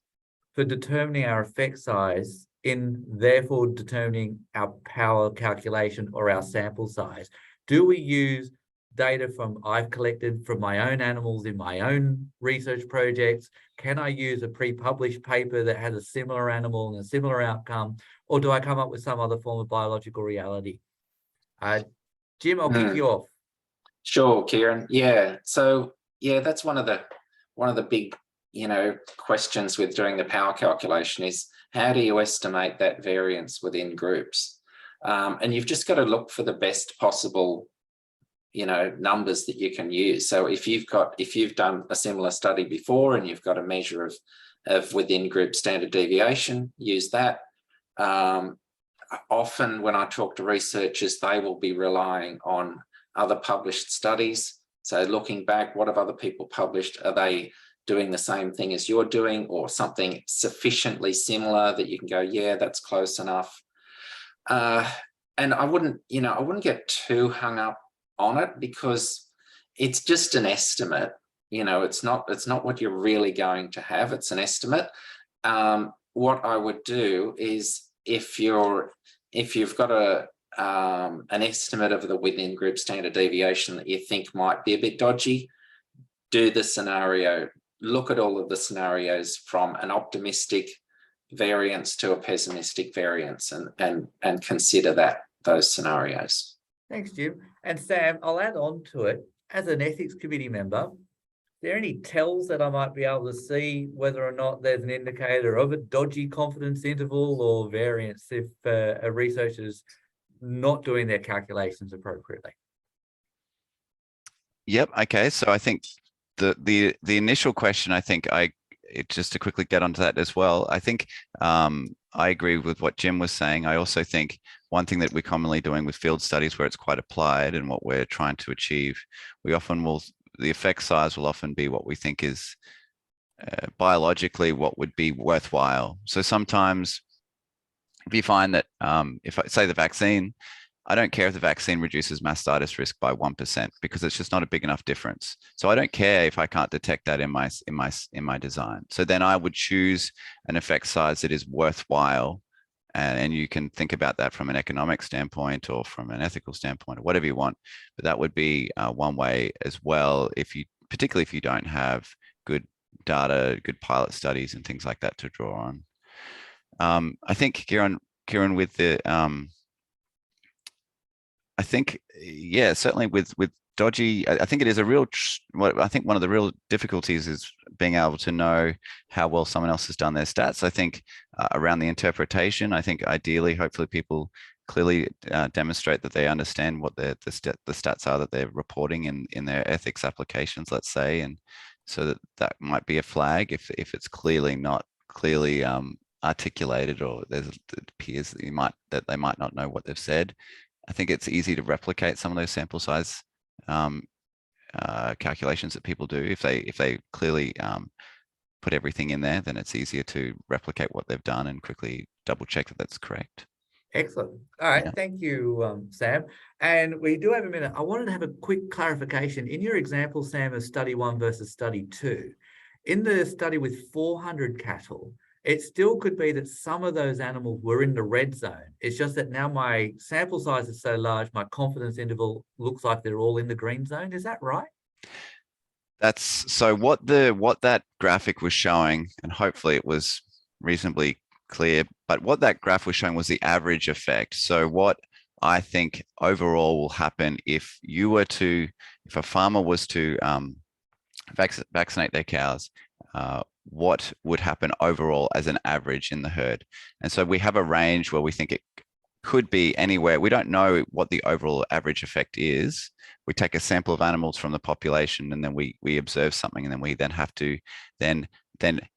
for determining our effect size in therefore determining our power calculation or our sample size? Do we use data I've collected from my own animals in my own research projects? Can I use a pre-published paper that has a similar animal and a similar outcome? Or do I come up with some other form of biological reality? Jim, I'll kick you off. Sure, Kieran. Yeah. So yeah, that's one of the big, questions with doing the power calculation is how do you estimate that variance within groups? And you've just got to look for the best possible numbers that you can use. So if you've done a similar study before and you've got a measure of within group standard deviation, use that. Often when I talk to researchers, they will be relying on other published studies. So looking back, what have other people published? Are they doing the same thing as you're doing, or something sufficiently similar that you can go, yeah, that's close enough? And I wouldn't get too hung up on it, because it's just an estimate. It's not what you're really going to have. It's an estimate. What I would do is, if you've got an estimate of the within group standard deviation that you think might be a bit dodgy, do the scenario, look at all of the scenarios from an optimistic variance to a pessimistic variance, and consider those scenarios. Thanks, Jim. And Sam, I'll add on to it. As an ethics committee member, are there any tells that I might be able to see whether or not there's an indicator of a dodgy confidence interval or variance if a researcher's not doing their calculations appropriately? Yep. Okay. So I think the initial question, just to quickly get onto that as well, I think I agree with what Jim was saying. I also think one thing that we're commonly doing with field studies where it's quite applied and what we're trying to achieve, the effect size will often be what we think is biologically what would be worthwhile. So sometimes if you find that, if I say the vaccine, I don't care if the vaccine reduces mastitis risk by 1%, because it's just not a big enough difference. So I don't care if I can't detect that in my design. So then I would choose an effect size that is worthwhile, and you can think about that from an economic standpoint or from an ethical standpoint or whatever you want. But that would be one way as well, particularly if you don't have good data, good pilot studies and things like that to draw on. I think Kieran, with the I think, yeah, certainly with dodgy, I think it is I think one of the real difficulties is being able to know how well someone else has done their stats. I think around the interpretation, I think ideally, hopefully people clearly demonstrate that they understand what the stats are that they're reporting in their ethics applications, let's say. And so that might be a flag if it's not clearly articulated, or it appears that they might not know what they've said. I think it's easy to replicate some of those sample size calculations that people do. If they clearly put everything in there, then it's easier to replicate what they've done and quickly double check that that's correct. Excellent. All right. Yeah. Thank you, Sam. And we do have a minute. I wanted to have a quick clarification. In your example, Sam, of study 1 versus study 2, in the study with 400 cattle, it still could be that some of those animals were in the red zone. It's just that now my sample size is so large, my confidence interval looks like they're all in the green zone. Is that right? That's so what that graphic was showing, and hopefully it was reasonably clear, but what that graph was showing was the average effect. So what I think overall will happen if a farmer was to vaccinate their cows what would happen overall as an average in the herd. And so we have a range where we think it could be anywhere. We don't know what the overall average effect is. We take a sample of animals from the population, and then we observe something, and then we then have to then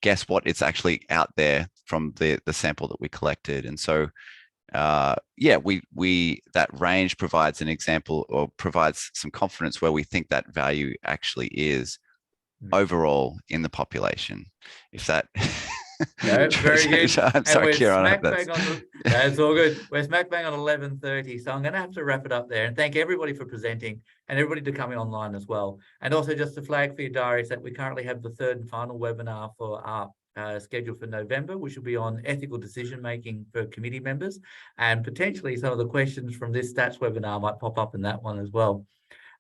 guess what it's actually out there from the sample that we collected. And so yeah, we that range provides an example, or provides some confidence where we think that value actually is overall in the population. If that No, very good. I'm sorry, Kieran. That's all good. We're smack bang on 11:30, so I'm going to have to wrap it up there. And thank everybody for presenting, and everybody to coming online as well. And also just to flag for your diaries that we currently have the third and final webinar for ARRP scheduled for November, which will be on ethical decision making for committee members, and potentially some of the questions from this stats webinar might pop up in that one as well.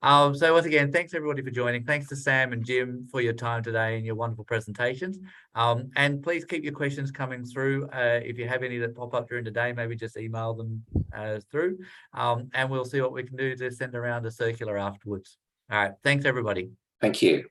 So once again, thanks everybody for joining. Thanks to Sam and Jim for your time today and your wonderful presentations. And please keep your questions coming through. If you have any that pop up during the day, maybe just email them through, and we'll see what we can do to send around a circular afterwards. All right, thanks everybody. Thank you.